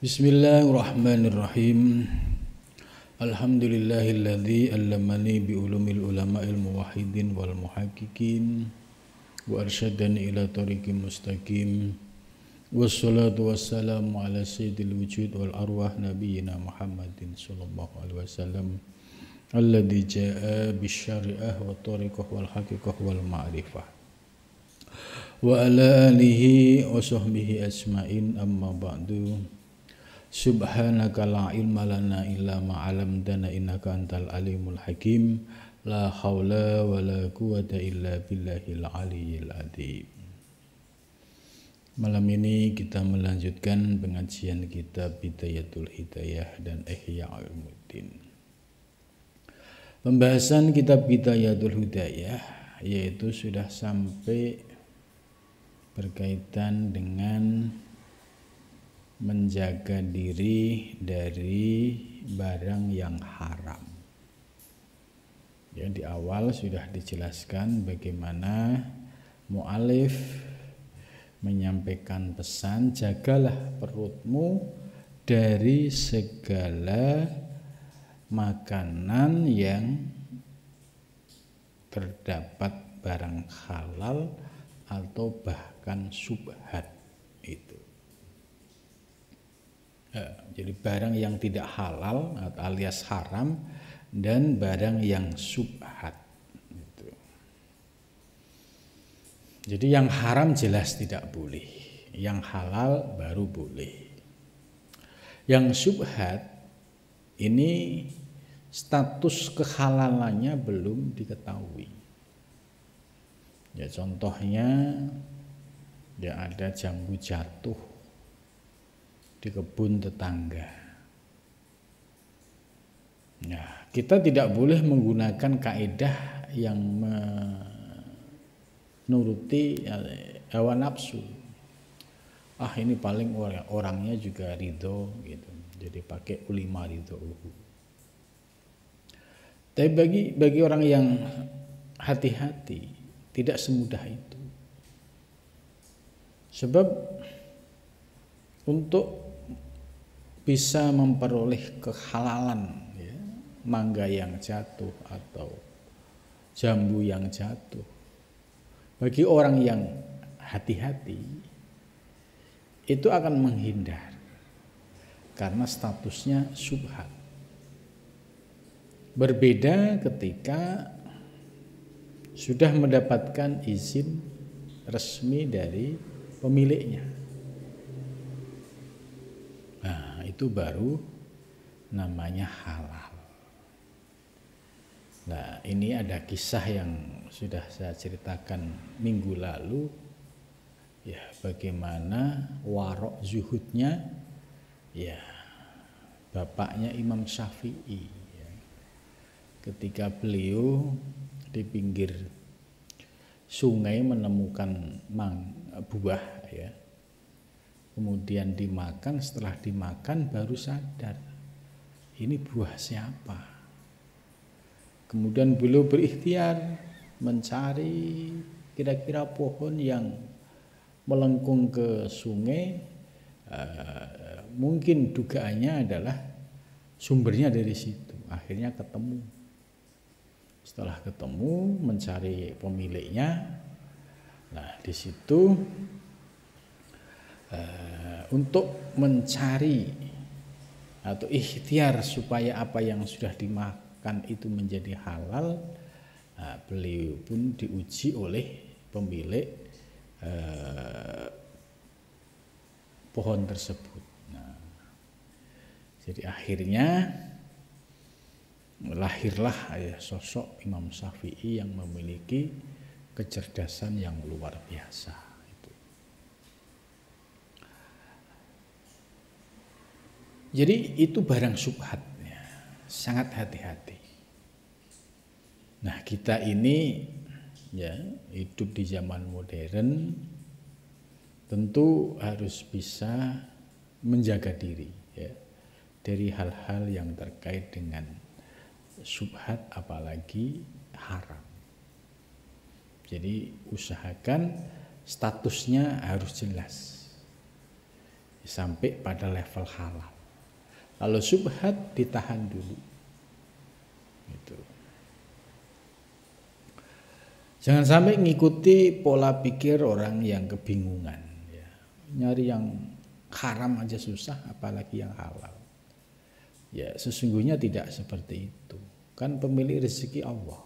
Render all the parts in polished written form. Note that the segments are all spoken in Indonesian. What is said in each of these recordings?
Bismillahirrahmanirrahim. Alhamdulillahilladzi allamani bi ulumil ulama'il muwahhidin wal muhaqqiqin wa arsyadani ila tariqim mustaqim. Wassalatu wassalamu ala sayyidil wujud wal arwah nabiyyina Muhammadin sallallahu alaihi wasallam alladzi jaa'a bisyari'ah wa tariqah wal haqiqah wal ma'rifah. Wa ala alihi wa sahbihi ajmain, amma ba'du. Subhanaka la ilma lana illa ma 'allamtana innaka antal alimul hakim. La haula wala quwata illa billahil aliyyil azim. Malam ini kita melanjutkan pengajian kitab Bidayatul Hidayah dan Ihya Ulumuddin. Pembahasan kitab Bidayatul Hidayah yaitu sudah sampai berkaitan dengan menjaga diri dari barang yang haram. Ya, di awal sudah dijelaskan bagaimana mu'alif menyampaikan pesan, jagalah perutmu dari segala makanan yang terdapat barang halal atau bahkan syubhat itu. Jadi barang yang tidak halal alias haram dan barang yang syubhat itu. Jadi yang haram jelas tidak boleh, yang halal baru boleh. Yang syubhat ini status kehalalannya belum diketahui. Ya contohnya ya ada jambu jatuh di kebun tetangga. Nah, kita tidak boleh menggunakan kaidah yang menuruti hawa nafsu. Ini paling orangnya juga ridho gitu. Jadi pakai ulima ridho. Tapi bagi orang yang hati-hati tidak semudah itu. Sebab untuk bisa memperoleh kehalalan ya, mangga yang jatuh atau jambu yang jatuh, bagi orang yang hati-hati itu akan menghindar karena statusnya syubhat. Berbeda ketika sudah mendapatkan izin resmi dari pemiliknya. Itu baru namanya halal. Nah, ini ada kisah yang sudah saya ceritakan minggu lalu, ya bagaimana warok zuhudnya ya bapaknya Imam Syafi'i ya. Ketika beliau di pinggir sungai menemukan buah ya, kemudian dimakan, setelah dimakan baru sadar ini buah siapa. Kemudian beliau berikhtiar mencari kira-kira pohon yang melengkung ke sungai, mungkin dugaannya adalah sumbernya dari situ. Akhirnya ketemu. Setelah ketemu mencari pemiliknya, nah di situ untuk mencari atau ikhtiar supaya apa yang sudah dimakan itu menjadi halal, beliau pun diuji oleh pemilik pohon tersebut. Nah, jadi akhirnya lahirlah sosok Imam Syafi'i yang memiliki kecerdasan yang luar biasa. Jadi itu barang syubhatnya, sangat hati-hati. Nah, kita ini ya hidup di zaman modern tentu harus bisa menjaga diri ya dari hal-hal yang terkait dengan syubhat apalagi haram. Jadi usahakan statusnya harus jelas. sampai pada level halal. Kalau syubhat ditahan dulu. Gitu. Jangan sampai ngikuti pola pikir orang yang kebingungan. Ya. Nyari yang haram aja susah, apalagi yang halal. Ya sesungguhnya tidak seperti itu. Kan pemilik rezeki Allah.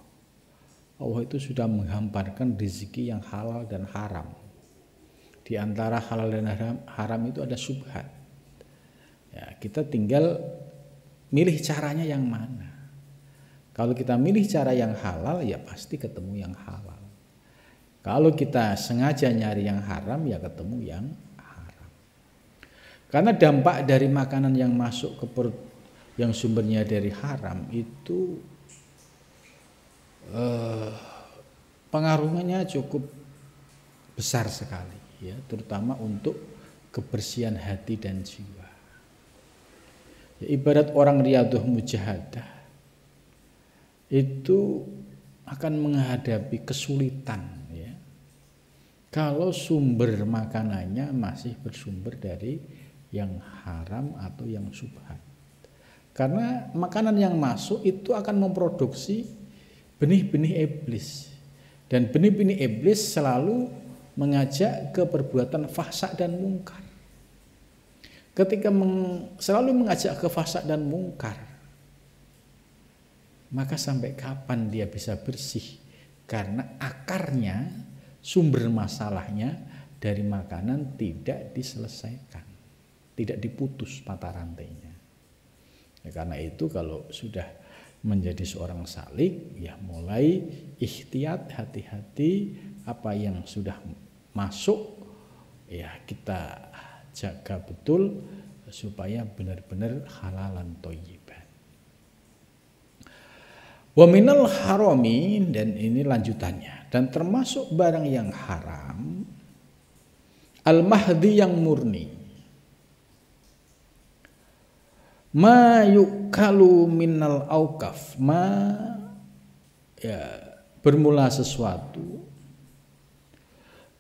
Allah itu sudah menghamparkan rezeki yang halal dan haram. Di antara halal dan haram itu ada syubhat. Ya, kita tinggal milih caranya yang mana. Kalau kita milih cara yang halal, ya pasti ketemu yang halal. Kalau kita sengaja nyari yang haram, ya ketemu yang haram. Karena dampak dari makanan yang masuk ke perut yang sumbernya dari haram itu pengaruhnya cukup besar sekali, ya, terutama untuk kebersihan hati dan jiwa. Ya, ibarat orang riyadhah mujahadah itu akan menghadapi kesulitan, ya, kalau sumber makanannya masih bersumber dari yang haram atau yang syubhat. Karena makanan yang masuk itu akan memproduksi benih-benih iblis. Dan benih-benih iblis selalu mengajak ke perbuatan fahsya dan mungkar. Ketika selalu mengajak ke fahsya dan mungkar, maka sampai kapan dia bisa bersih? Karena akarnya, sumber masalahnya dari makanan tidak diselesaikan, tidak diputus mata rantainya. Ya, karena itu kalau sudah menjadi seorang salik, ya mulai ikhtiyat, hati-hati apa yang sudah masuk, ya kita jaga betul supaya benar-benar halalan thayyiban. Wa minal harami, dan ini lanjutannya, dan termasuk barang yang haram al-mahdi yang murni. Ma yukalu minal aukaf, ma ya bermula sesuatu,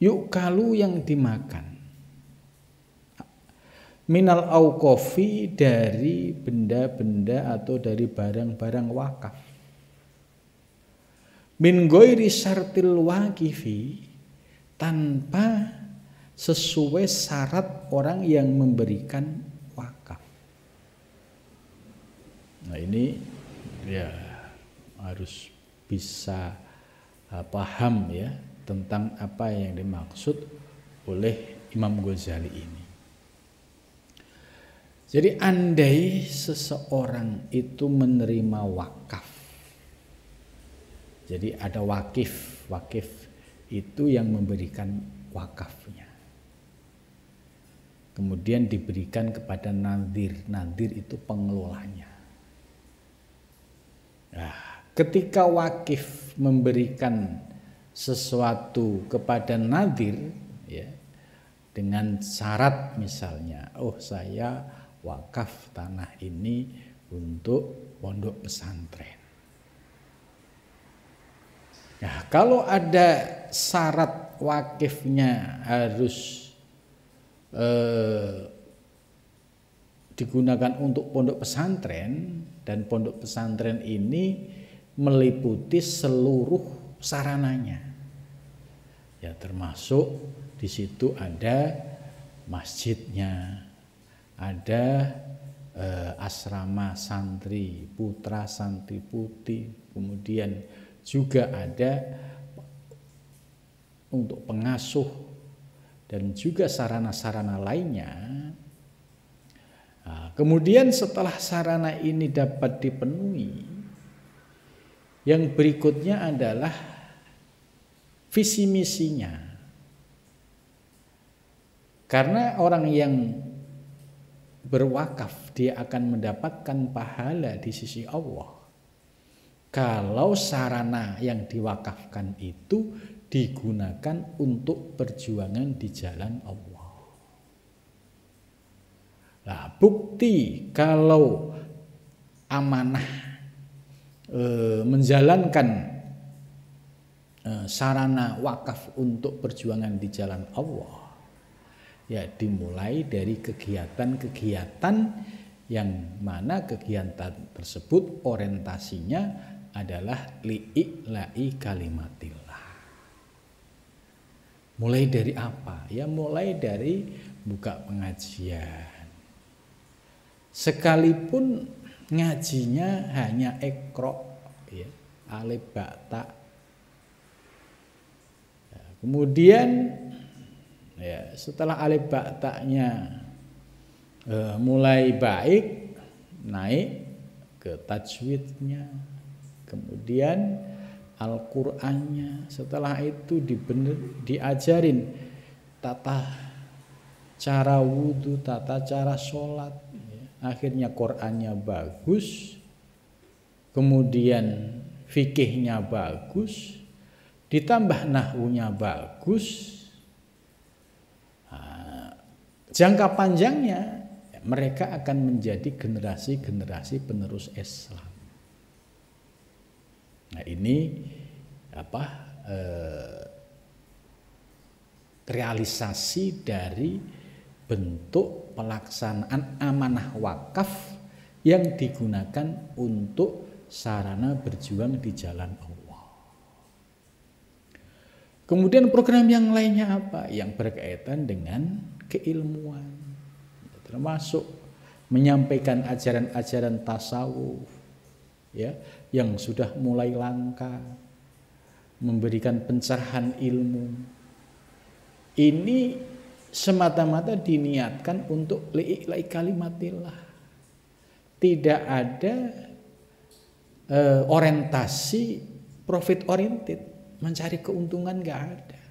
yukalu yang dimakan, minal aukofi dari benda-benda atau dari barang-barang wakaf, min ghairi syartil waqifi, tanpa sesuai syarat orang yang memberikan wakaf. Nah ini ya harus bisa paham ya tentang apa yang dimaksud oleh Imam Ghazali ini. Jadi andai seseorang itu menerima wakaf, jadi ada wakif, wakif itu yang memberikan wakafnya. Kemudian diberikan kepada nadir, nadir itu pengelolanya. Nah, ketika wakif memberikan sesuatu kepada nadir, ya, dengan syarat misalnya, oh saya wakaf tanah ini untuk pondok pesantren. Nah, kalau ada syarat wakifnya harus digunakan untuk pondok pesantren, dan pondok pesantren ini meliputi seluruh sarananya, ya termasuk di situ ada masjidnya, ada asrama santri putra, santri putri, kemudian juga ada untuk pengasuh dan juga sarana-sarana lainnya. Nah, kemudian setelah sarana ini dapat dipenuhi, yang berikutnya adalah visi misinya. Karena orang yang berwakaf dia akan mendapatkan pahala di sisi Allah kalau sarana yang diwakafkan itu digunakan untuk perjuangan di jalan Allah. Nah, bukti kalau amanah menjalankan sarana wakaf untuk perjuangan di jalan Allah Ya, dimulai dari kegiatan-kegiatan yang mana kegiatan tersebut orientasinya adalah li'ila'i kalimatillah. Mulai dari apa? Ya mulai dari buka pengajian. Sekalipun ngajinya hanya Iqra, ya, alif ba ta. Ya, kemudian ya, setelah alif ba ta-nya mulai baik, naik ke tajwidnya, kemudian Al-Qur'annya, setelah itu diajarin tata cara wudhu, tata cara sholat, ya. Akhirnya Qur'annya bagus, kemudian fikihnya bagus, ditambah nahwunya bagus. Jangka panjangnya mereka akan menjadi generasi-generasi penerus Islam. Nah ini realisasi dari bentuk pelaksanaan amanah wakaf yang digunakan untuk sarana berjuang di jalan Allah. Kemudian program yang lainnya apa? Yang berkaitan dengan keilmuan, termasuk menyampaikan ajaran-ajaran tasawuf, ya, yang sudah mulai langka, memberikan pencerahan ilmu. Ini semata-mata diniatkan untuk li'ila'i kalimatillah. Tidak ada orientasi profit oriented, mencari keuntungan, nggak ada.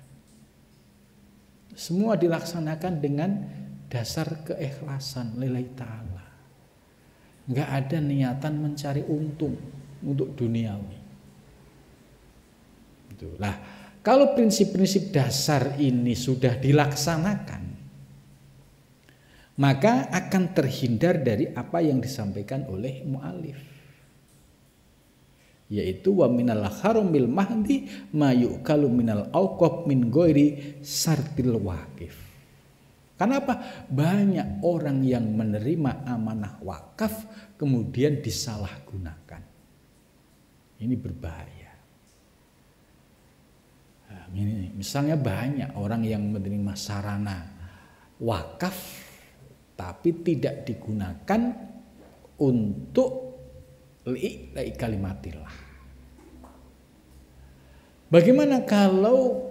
Semua dilaksanakan dengan dasar keikhlasan lillahi ta'ala. Nggak ada niatan mencari untung untuk duniawi. Itulah. Kalau prinsip-prinsip dasar ini sudah dilaksanakan, maka akan terhindar dari apa yang disampaikan oleh mu'alif, yaitu wa minal harumil mahdi ma yu'kalu minal auqaf min ghairi sartil waqif. Kenapa? Banyak orang yang menerima amanah wakaf kemudian disalahgunakan. Ini berbahaya. Nah, ini, misalnya banyak orang yang menerima sarana wakaf tapi tidak digunakan untuk li'ila'i kalimatillah. Bagaimana kalau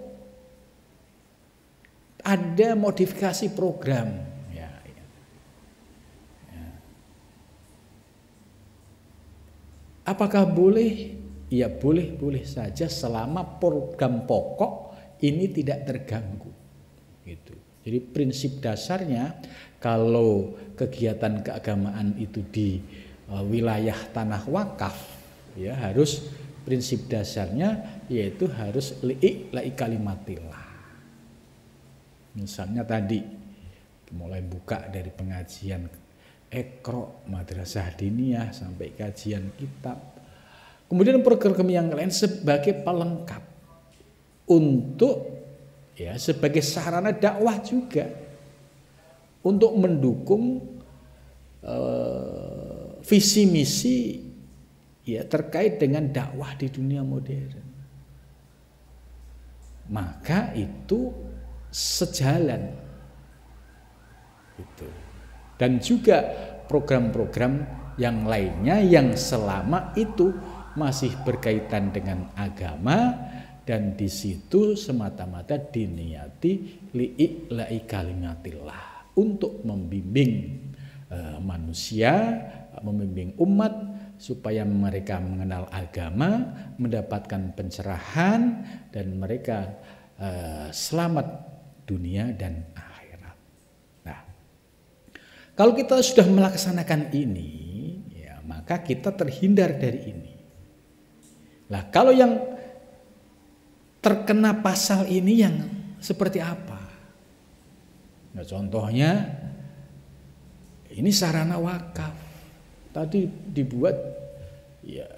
ada modifikasi program? Ya. Apakah boleh? Ya boleh saja selama program pokok ini tidak terganggu. Gitu. Jadi prinsip dasarnya kalau kegiatan keagamaan itu di wilayah tanah wakaf, ya harus prinsip dasarnya yaitu harus li'ila'i kalimatillah. Misalnya tadi mulai buka dari pengajian Iqra, madrasah diniyah sampai kajian kitab. Kemudian program yang lain sebagai pelengkap untuk ya sebagai sarana dakwah juga untuk mendukung visi misi ya terkait dengan dakwah di dunia modern. Maka itu sejalan gitu. Dan juga program-program yang lainnya yang selama itu masih berkaitan dengan agama dan di situ semata-mata diniati li'ila'i kalimatillah untuk membimbing manusia, membimbing umat supaya mereka mengenal agama, mendapatkan pencerahan dan mereka selamat dunia dan akhirat. Nah, kalau kita sudah melaksanakan ini, ya maka kita terhindar dari ini. Nah, kalau yang terkena pasal ini yang seperti apa? Nah, contohnya ini sarana wakaf. Tadi dibuat ya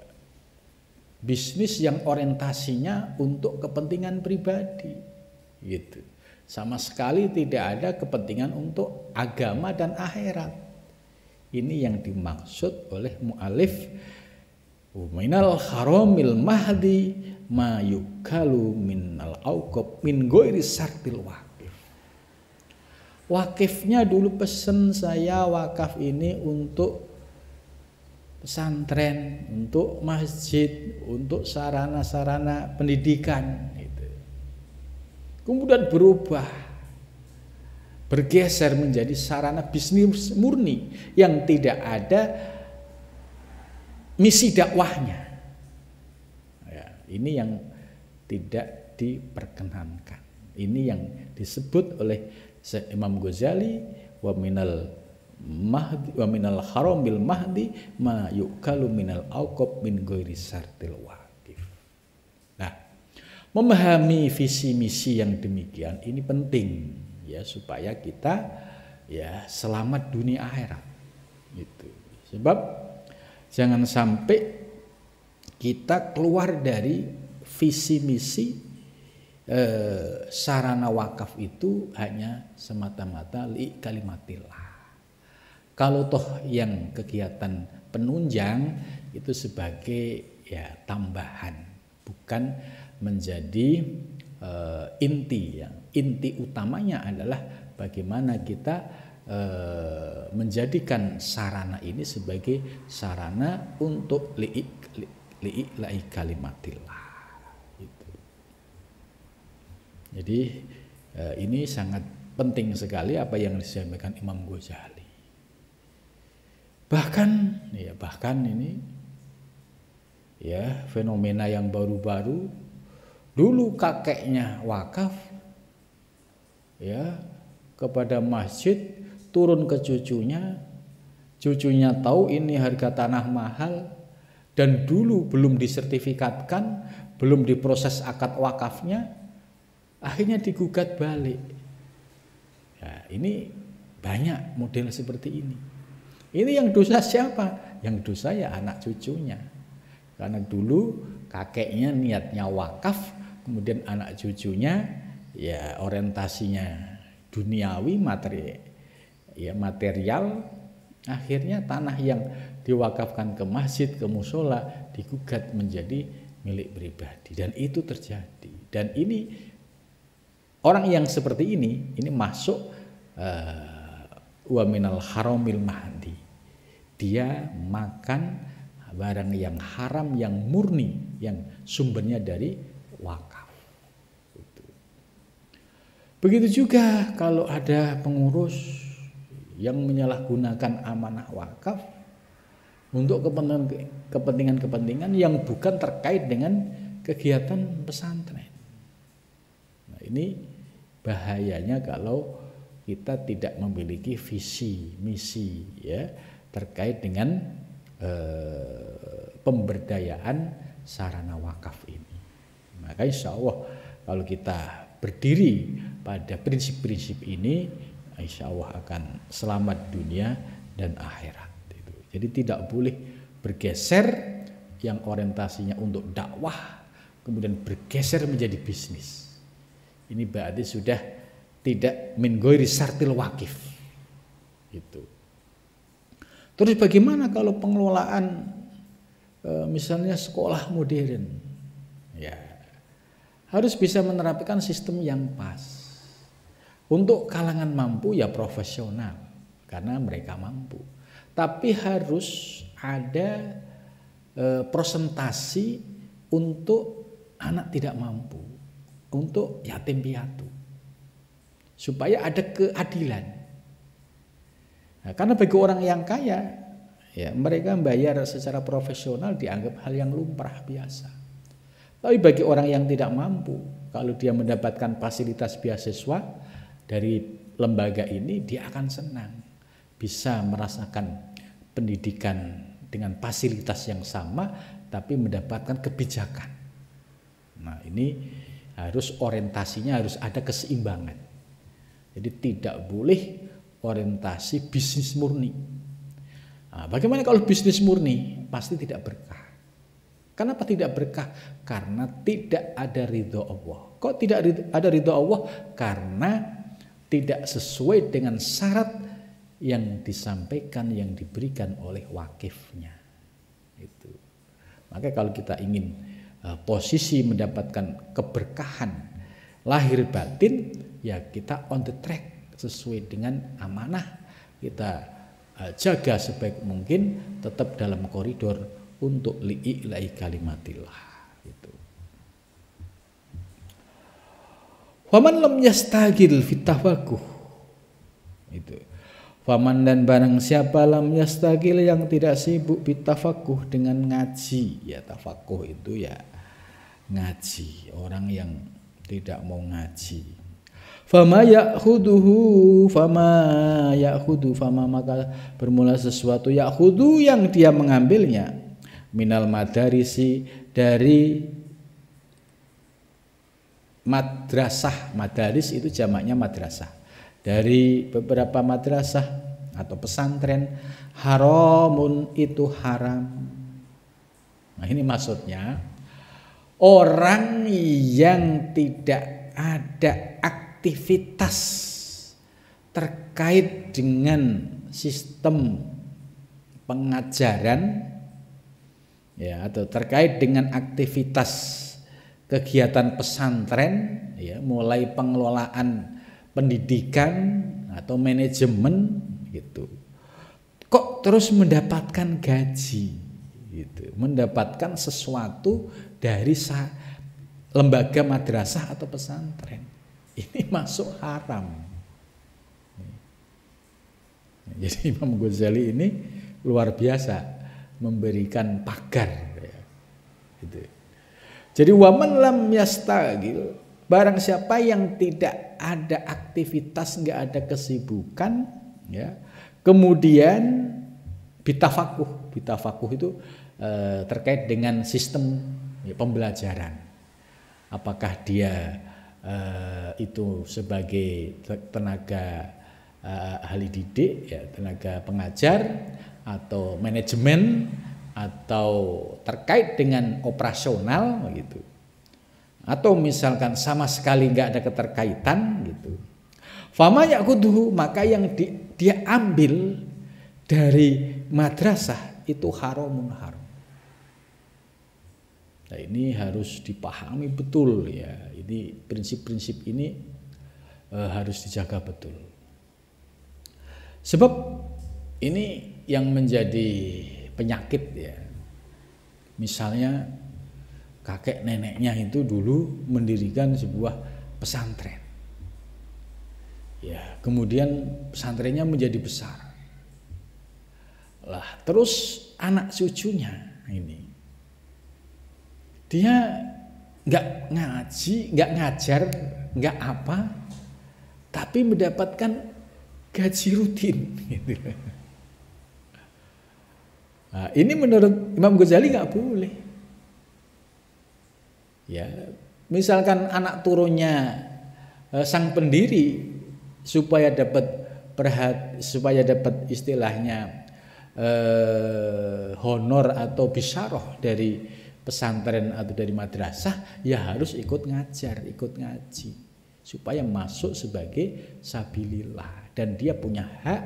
bisnis yang orientasinya untuk kepentingan pribadi gitu. Sama sekali tidak ada kepentingan untuk agama dan akhirat. Ini yang dimaksud oleh mu'alif, minal haramil mahdi ma yukalu minal auqab min ghairi sartil wakif. Wakifnya dulu pesen saya wakaf ini untuk pesantren, untuk masjid, untuk sarana-sarana pendidikan. Kemudian berubah, bergeser menjadi sarana bisnis murni yang tidak ada misi dakwahnya. Ya, ini yang tidak diperkenankan. Ini yang disebut oleh Imam Ghazali, wa minal haramil mahdi ma yukalu minal auqab min ghairi sartil waqif. Nah, memahami visi misi yang demikian ini penting ya, supaya kita ya selamat dunia akhirat gitu. Sebab jangan sampai kita keluar dari visi misi sarana wakaf itu hanya semata-mata li kalimatillah. Kalau toh yang kegiatan penunjang itu sebagai ya tambahan, bukan menjadi inti. Yang inti utamanya adalah bagaimana kita menjadikan sarana ini sebagai sarana untuk li'i kalimatillah. Gitu. Jadi ini sangat penting sekali apa yang disampaikan Imam Ghazali. Bahkan ini ya fenomena yang baru-baru. Dulu kakeknya wakaf ya kepada masjid, turun ke cucunya tahu ini harga tanah mahal dan dulu belum disertifikatkan, belum diproses akad wakafnya, akhirnya digugat balik. Ya, ini banyak model seperti ini. Ini yang dosa siapa? Yang dosa ya anak cucunya. Karena dulu kakeknya niatnya wakaf, kemudian anak cucunya ya orientasinya duniawi, material, akhirnya tanah yang diwakafkan ke masjid, ke musola digugat menjadi milik pribadi, dan itu terjadi. Dan ini orang yang seperti ini masuk wa minal haramil mahdi. Dia makan barang yang haram, yang murni, yang sumbernya dari wakaf. Begitu juga kalau ada pengurus yang menyalahgunakan amanah wakaf untuk kepentingan-kepentingan yang bukan terkait dengan kegiatan pesantren. Nah, ini bahayanya kalau kita tidak memiliki visi misi ya terkait dengan pemberdayaan sarana wakaf ini. Maka insya Allah kalau kita berdiri pada prinsip-prinsip ini, insya Allah akan selamat dunia dan akhirat. Jadi tidak boleh bergeser yang orientasinya untuk dakwah kemudian bergeser menjadi bisnis. Ini berarti sudah tidak min ghairi sartil waqif. Gitu. Terus bagaimana kalau pengelolaan misalnya sekolah modern? Ya, harus bisa menerapkan sistem yang pas. Untuk kalangan mampu ya profesional karena mereka mampu. Tapi harus ada prosentasi untuk anak tidak mampu, untuk yatim piatu, supaya ada keadilan. Nah, karena bagi orang yang kaya, ya mereka membayar secara profesional dianggap hal yang lumrah biasa. Tapi bagi orang yang tidak mampu, kalau dia mendapatkan fasilitas beasiswa dari lembaga ini, dia akan senang, bisa merasakan pendidikan dengan fasilitas yang sama, tapi mendapatkan kebijakan. Nah, ini harus orientasinya harus ada keseimbangan. Jadi tidak boleh orientasi bisnis murni. Nah, bagaimana kalau bisnis murni? Pasti tidak berkah. Kenapa tidak berkah? Karena tidak ada ridho Allah. Kok tidak ada ridho Allah? Karena tidak sesuai dengan syarat yang disampaikan, yang diberikan oleh wakifnya. Itu. Maka kalau kita ingin posisi mendapatkan keberkahan lahir batin, ya kita on the track sesuai dengan amanah, kita jaga sebaik mungkin tetap dalam koridor untuk li'i'la'i kalimatillah. Itu. Faman lam yastagil fit tafakuh. Itu. Faman dan barang siapa lam yastagil yang tidak sibuk bitafakuh dengan ngaji. Ya tafakuh itu ya ngaji, orang yang tidak mau ngaji. Fama ya'khuduhu fama maka bermula sesuatu ya'khudu yang dia mengambilnya minal madarisi dari madrasah. Madaris itu jamaknya madrasah. Dari beberapa madrasah atau pesantren, haramun itu haram. Nah, ini maksudnya orang yang tidak ada aktivitas terkait dengan sistem pengajaran, ya, atau terkait dengan aktivitas kegiatan pesantren, ya, mulai pengelolaan pendidikan atau manajemen gitu. Kok terus mendapatkan gaji gitu, mendapatkan sesuatu dari lembaga madrasah atau pesantren. Ini masuk haram. Jadi Imam Ghazali ini luar biasa memberikan pagar, ya. Gitu. Jadi waman lam yastagil, barang siapa yang tidak ada aktivitas, nggak ada kesibukan, ya, kemudian bitafakuh itu terkait dengan sistem, ya, pembelajaran. Apakah dia itu sebagai tenaga ahli didik, ya, tenaga pengajar atau manajemen atau terkait dengan operasional gitu. Atau misalkan sama sekali nggak ada keterkaitan gitu. Fama ya'khuduhu, maka yang dia ambil dari madrasah itu haramun haram. Nah, ini harus dipahami betul, ya. Ini prinsip-prinsip ini harus dijaga betul. Sebab ini yang menjadi penyakit, ya. Misalnya kakek neneknya itu dulu mendirikan sebuah pesantren. Ya, kemudian pesantrennya menjadi besar. Lah, terus anak cucunya ini dia nggak ngaji, nggak ngajar, nggak apa, tapi mendapatkan gaji rutin. Gitu. Nah, ini menurut Imam Ghazali nggak boleh. Ya, misalkan anak turunnya sang pendiri supaya dapat istilahnya honor atau bisyarah dari pesantren atau dari madrasah, ya harus ikut ngajar, ikut ngaji supaya masuk sebagai sabilillah dan dia punya hak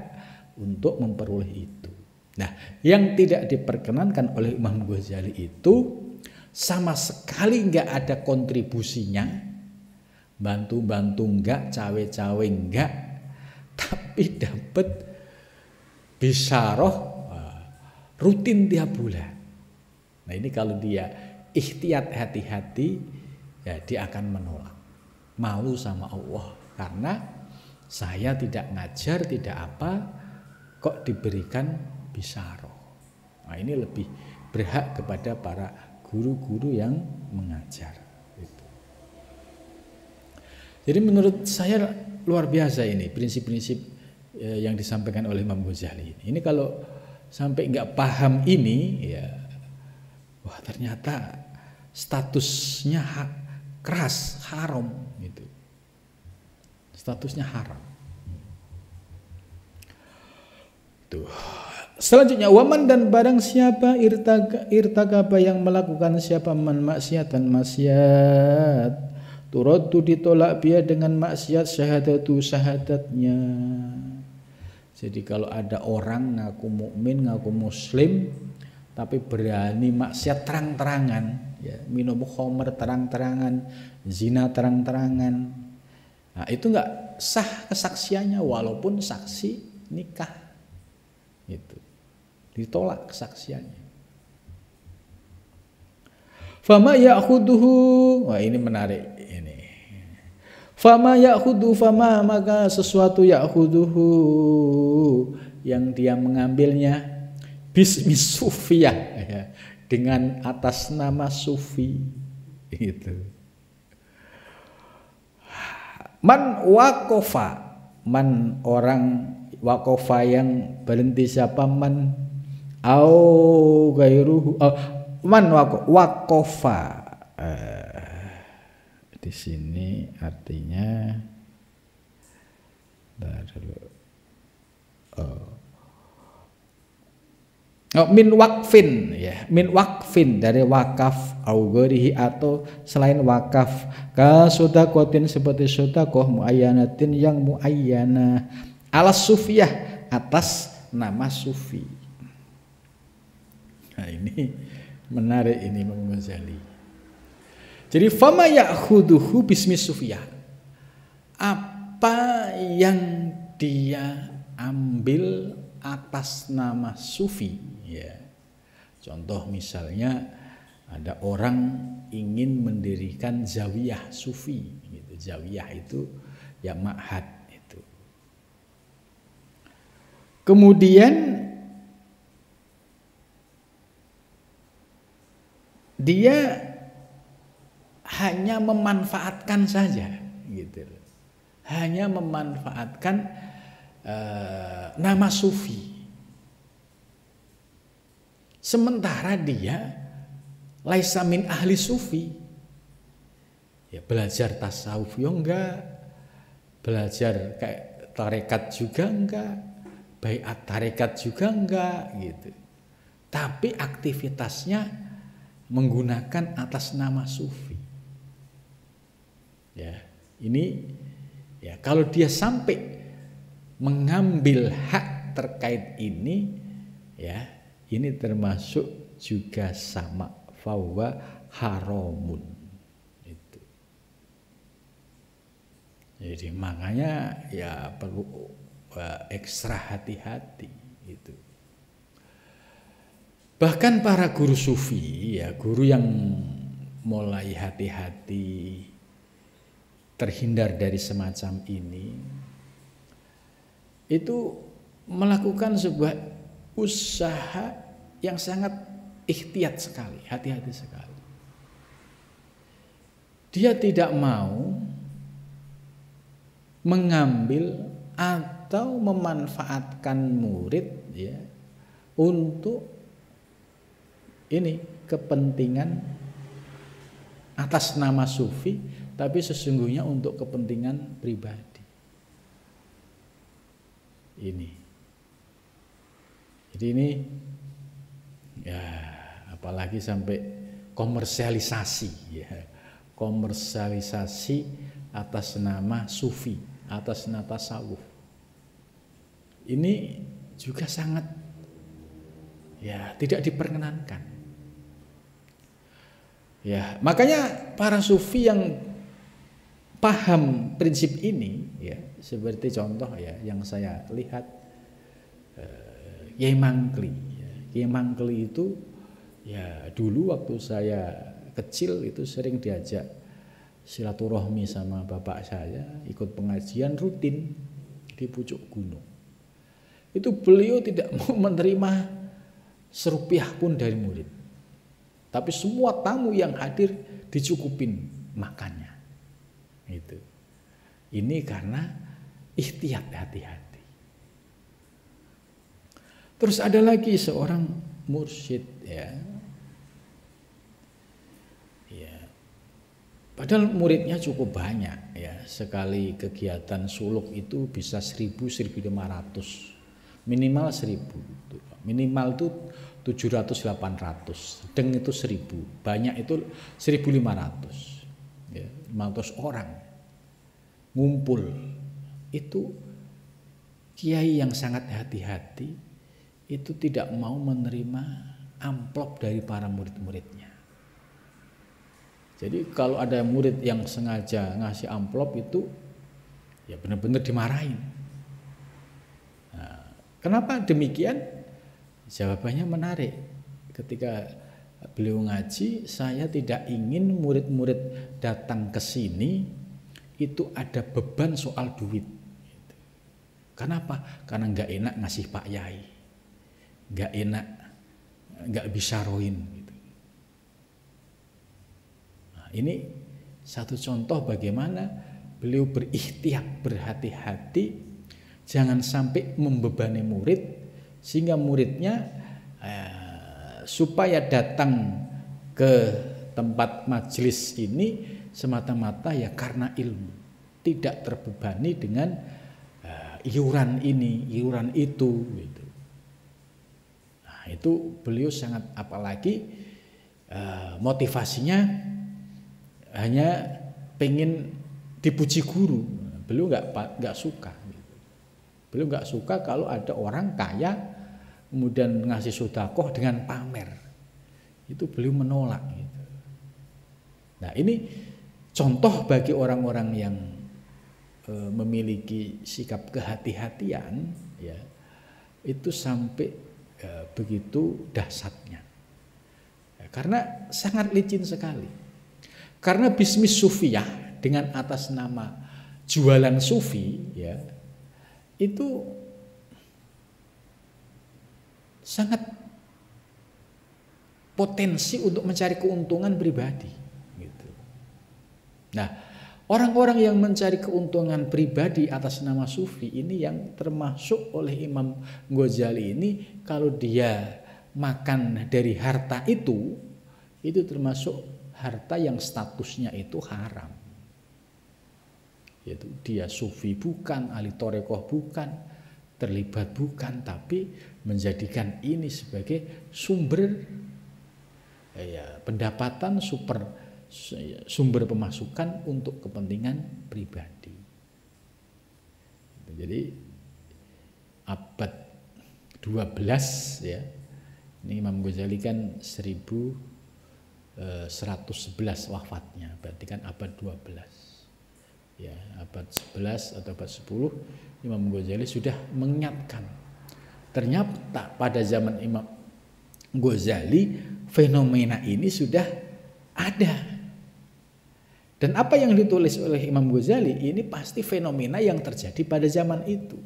untuk memperoleh itu. Nah, yang tidak diperkenankan oleh Imam Ghazali itu sama sekali nggak ada kontribusinya, bantu-bantu nggak, cawe-cawe nggak, tapi dapat bisyarah rutin tiap bulan. Nah, ini kalau dia ikhtiyat hati-hati, ya dia akan menolak. Malu sama Allah karena saya tidak ngajar, tidak apa, kok diberikan bisyarah. Nah, ini lebih berhak kepada para guru-guru yang mengajar. Jadi menurut saya luar biasa ini prinsip-prinsip yang disampaikan oleh Imam Ghazali. Ini kalau sampai nggak paham ini, ya, wah ternyata statusnya keras, haram gitu. Statusnya haram. Tuh. Selanjutnya waman dan barang siapa irtakaba yang melakukan siapa man maksiat dan maksiat Turaddu ditolak dia dengan maksiat syahadatu syahadatnya. Jadi kalau ada orang ngaku mukmin, ngaku muslim, tapi berani maksiat terang-terangan, ya, minum khamr terang-terangan, zina terang-terangan, nah itu nggak sah kesaksiannya walaupun saksi nikah, itu ditolak kesaksiannya. Fama ya'khuduhu, wah ini menarik ini. Fama ya'khudu, fama maka sesuatu ya'khuduhu yang dia mengambilnya bismi sufiyah, ya, dengan atas nama sufi itu. Man wakofa, man orang wakofa yang berhenti siapa, man au gairuhu, man wakofa, di sini artinya min wakfin, ya, min wakfin dari wakaf au ghairihi atau selain wakaf, ka sodakotin seperti sodakoh muayyanatin yang muayyana alas sufiyah atas nama sufi. Nah ini menarik ini Imam Ghazali. Jadi fama ya'khuduhu bismi sufiyah, apa yang dia ambil atas nama sufi, ya. Contoh misalnya ada orang ingin mendirikan zawiyah sufi gitu. Zawiyah itu ya ma'had itu. Kemudian dia hanya memanfaatkan saja gitu. Hanya memanfaatkan nama sufi. Sementara dia laisa min ahli sufi. Ya belajar tasawuf ya enggak, belajar kayak tarekat juga enggak, baiat tarekat juga enggak gitu. Tapi aktivitasnya menggunakan atas nama sufi. Ya, ini ya kalau dia sampai mengambil hak terkait ini, ya ini termasuk juga sama fawa haramun itu. Jadi makanya ya perlu ekstra hati-hati itu. Bahkan para guru sufi, ya guru yang mulai hati-hati terhindar dari semacam ini, itu melakukan sebuah usaha yang sangat ikhtiyat sekali, hati-hati sekali. Dia tidak mau mengambil atau memanfaatkan murid, ya, untuk ini kepentingan atas nama sufi, tapi sesungguhnya untuk kepentingan pribadi. Ini. Jadi ini ya apalagi sampai komersialisasi, ya. Komersialisasi atas nama sufi, atas nama tasawuf. Ini juga sangat ya tidak diperkenankan. Ya, makanya para sufi yang paham prinsip ini, ya, seperti contoh ya yang saya lihat Kiai Mangkli. Kiai Mangkli itu ya dulu waktu saya kecil itu sering diajak silaturahmi sama bapak saya, ikut pengajian rutin di pucuk gunung. Itu beliau tidak mau menerima serupiah pun dari murid. Tapi semua tamu yang hadir dicukupin makannya. Itu. Ini karena ikhtiyat, hati-hati. Terus ada lagi seorang mursyid, ya. Ya. Padahal muridnya cukup banyak, ya. Sekali kegiatan suluk itu bisa 1.000-1.500. Minimal 1.000. Minimal itu 700-800, sedang itu 1.000, banyak itu 1.500, ya, 500 orang ngumpul, itu kiai yang sangat hati-hati itu tidak mau menerima amplop dari para murid-muridnya. Jadi kalau ada murid yang sengaja ngasih amplop itu ya benar-benar dimarahin. Nah, kenapa demikian? Jawabannya menarik. Ketika beliau ngaji, saya tidak ingin murid-murid datang ke sini itu ada beban soal duit. Kenapa? Karena nggak enak ngasih Pak Yai, nggak enak, nggak bisa roin. Gitu. Nah, ini satu contoh bagaimana beliau berikhtiar, berhati-hati, jangan sampai membebani murid sehingga muridnya supaya datang ke tempat majelis ini semata-mata ya karena ilmu, tidak terbebani dengan iuran ini, iuran itu gitu. Nah, itu beliau sangat, apalagi motivasinya hanya pengen dipuji guru. Beliau nggak suka gitu. Beliau nggak suka kalau ada orang kaya kemudian ngasih sedekah dengan pamer. Itu beliau menolak gitu. Nah, ini contoh bagi orang-orang yang memiliki sikap kehati-hatian ya, itu sampai begitu dahsyatnya. Ya, karena sangat licin sekali. Karena bisnis sufiyah dengan atas nama jualan sufi ya, itu sangat potensi untuk mencari keuntungan pribadi gitu. Nah, orang-orang yang mencari keuntungan pribadi atas nama sufi ini yang termasuk oleh Imam Ghazali ini, kalau dia makan dari harta itu termasuk harta yang statusnya itu haram. Yaitu dia sufi bukan, ahli thariqah bukan, terlibat bukan, tapi menjadikan ini sebagai sumber pendapatan, sumber pemasukan untuk kepentingan pribadi. Jadi abad 12 ya, ini Imam Ghazali kan 1111 wafatnya, berarti kan abad 12 ya, abad 11 atau abad 10 Imam Ghazali sudah mengingatkan. Ternyata pada zaman Imam Ghazali fenomena ini sudah ada. Dan apa yang ditulis oleh Imam Ghazali ini pasti fenomena yang terjadi pada zaman itu.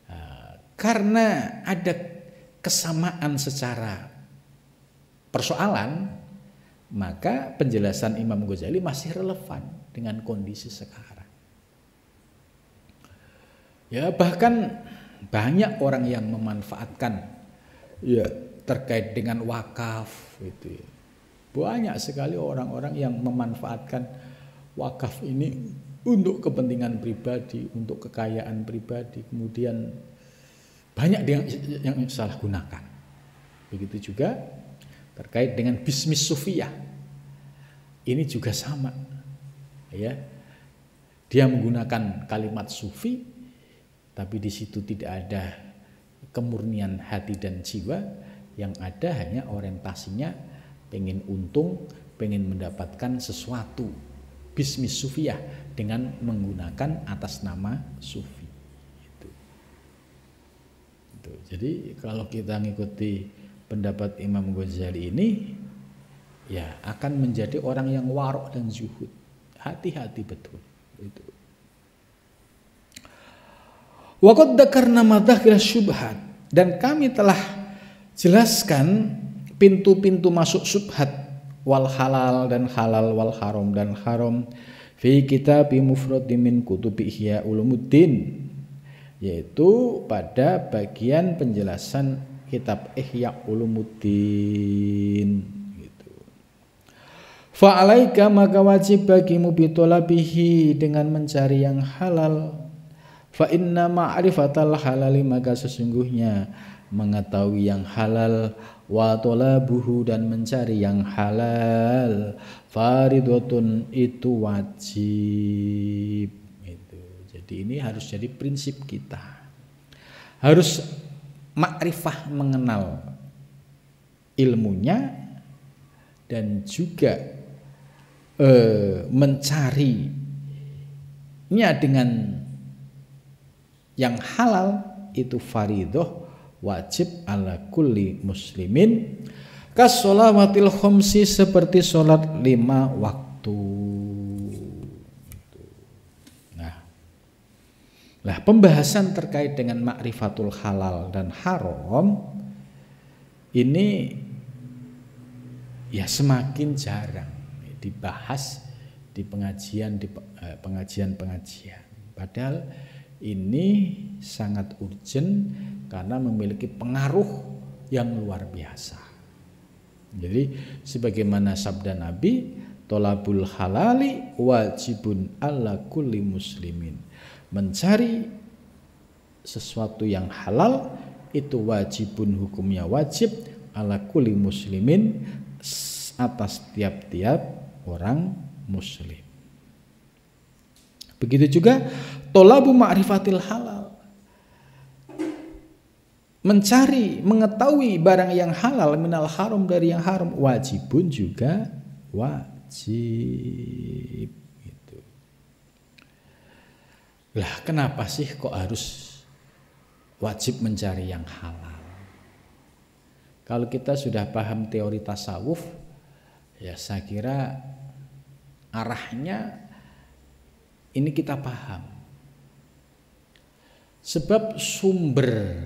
Nah, karena ada kesamaan secara persoalan, maka penjelasan Imam Ghazali masih relevan dengan kondisi sekarang. Ya, bahkan banyak orang yang memanfaatkan ya terkait dengan wakaf itu ya. Banyak sekali orang-orang yang memanfaatkan wakaf ini untuk kepentingan pribadi, untuk kekayaan pribadi, kemudian banyak yang salah gunakan. Begitu juga terkait dengan bisnis sufiyah. Ini juga sama. Ya. Dia menggunakan kalimat sufi, tapi di situ tidak ada kemurnian hati dan jiwa, yang ada hanya orientasinya pengen untung, pengen mendapatkan sesuatu, bisnis sufiyah dengan menggunakan atas nama sufi. Itu. Jadi kalau kita ngikuti pendapat Imam Ghazali ini, ya akan menjadi orang yang warok dan zuhud, hati-hati betul. Itu. Wa qad dzakarna madakhil syubhat, dan kami telah jelaskan pintu-pintu masuk syubhat wal halal dan halal, wal haram dan haram, fi kitab mufrad min kutubi Ihya Ulumuddin, yaitu pada bagian penjelasan kitab Ihya Ulumuddin gitu. Fa alaika, maka wajib bagimu bitolabihi, dengan mencari yang halal. Fa inna ma'rifatal halali, maka sesungguhnya mengetahui yang halal, wa talabuhu dan mencari yang halal fardhatun itu wajib. Itu. Jadi ini harus jadi prinsip kita. Harus makrifah mengenal ilmunya dan juga mencarinya dengan yang halal itu fardhah wajib ala kulli muslimin kasolawatil khomsi seperti sholat 5 waktu. Nah, pembahasan terkait dengan ma'rifatul halal dan haram ini ya semakin jarang dibahas di pengajian-pengajian. Padahal ini sangat urgent karena memiliki pengaruh yang luar biasa. Jadi sebagaimana sabda Nabi, tolabul halali wajibun ala kulli muslimin. Mencari sesuatu yang halal itu wajibun, hukumnya wajib ala kulli muslimin, atas tiap-tiap orang muslim. Begitu juga tolabu ma'rifatil halal, mencari, mengetahui barang yang halal minal haram, dari yang haram, wajibun juga wajib. Gitu. Lah kenapa sih kok harus wajib mencari yang halal? Kalau kita sudah paham teori tasawuf, ya saya kira arahnya ini kita paham. Sebab sumber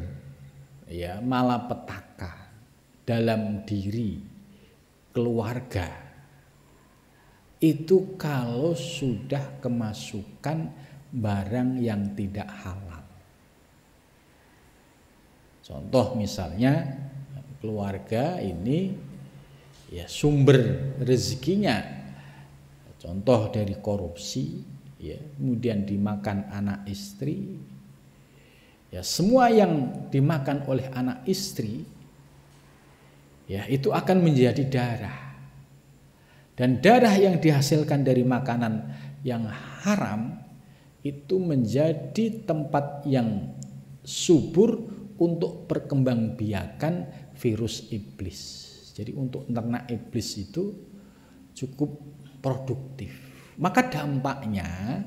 ya malapetaka dalam diri keluarga itu kalau sudah kemasukan barang yang tidak halal. Contoh misalnya keluarga ini ya sumber rezekinya contoh dari korupsi, ya, kemudian dimakan anak istri, ya semua yang dimakan oleh anak istri ya itu akan menjadi darah, dan darah yang dihasilkan dari makanan yang haram itu menjadi tempat yang subur untuk perkembangbiakan virus iblis. Jadi untuk ternak iblis itu cukup produktif. Maka dampaknya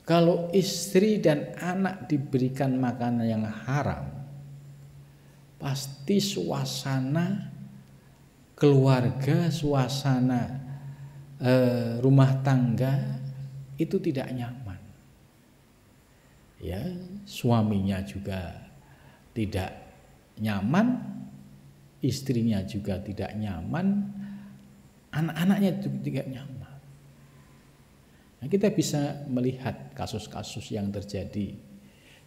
kalau istri dan anak diberikan makanan yang haram, pasti suasana keluarga, suasana rumah tangga itu tidak nyaman. Ya, suaminya juga tidak nyaman, istrinya juga tidak nyaman, anak-anaknya juga tidak nyaman. Nah, kita bisa melihat kasus-kasus yang terjadi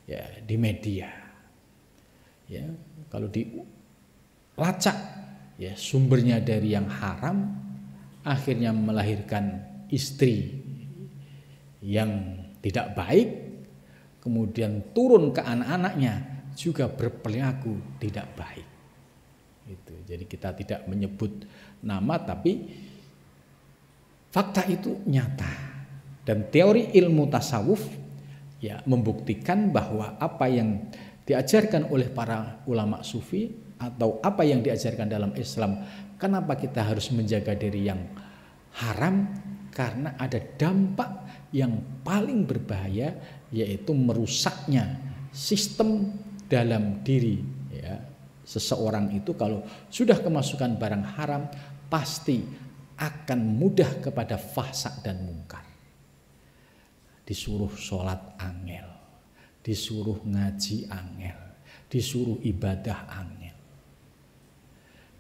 ya di media. Ya, kalau dilacak ya sumbernya dari yang haram, akhirnya melahirkan istri yang tidak baik, kemudian turun ke anak-anaknya juga berperilaku tidak baik. Itu. Jadi kita tidak menyebut nama, tapi fakta itu nyata. Dan teori ilmu tasawuf ya membuktikan bahwa apa yang diajarkan oleh para ulama sufi atau apa yang diajarkan dalam Islam, kenapa kita harus menjaga diri yang haram? Karena ada dampak yang paling berbahaya, yaitu merusaknya sistem dalam diri ya. Seseorang itu kalau sudah kemasukan barang haram pasti akan mudah kepada fahsya dan mungkar. Disuruh sholat angel, disuruh ngaji angel, disuruh ibadah angel.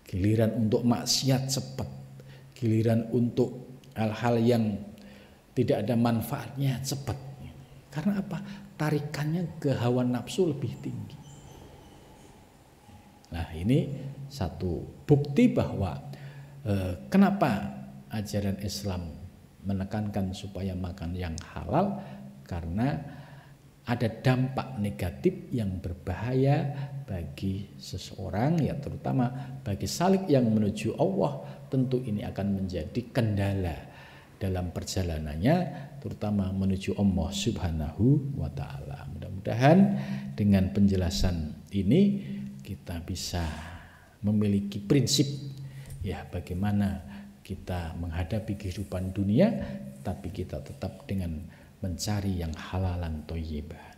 Giliran untuk maksiat cepat, giliran untuk hal-hal yang tidak ada manfaatnya cepat. Karena apa? Tarikannya ke hawa nafsu lebih tinggi. Nah, ini satu bukti bahwa kenapa ajaran Islam menekankan supaya makan yang halal, karena ada dampak negatif yang berbahaya bagi seseorang, ya terutama bagi salik yang menuju Allah, tentu ini akan menjadi kendala dalam perjalanannya, terutama menuju Allah Subhanahu wa Ta'ala. Mudah-mudahan dengan penjelasan ini kita bisa memiliki prinsip ya bagaimana kita menghadapi kehidupan dunia, tapi kita tetap dengan mencari yang halalan thayyibah.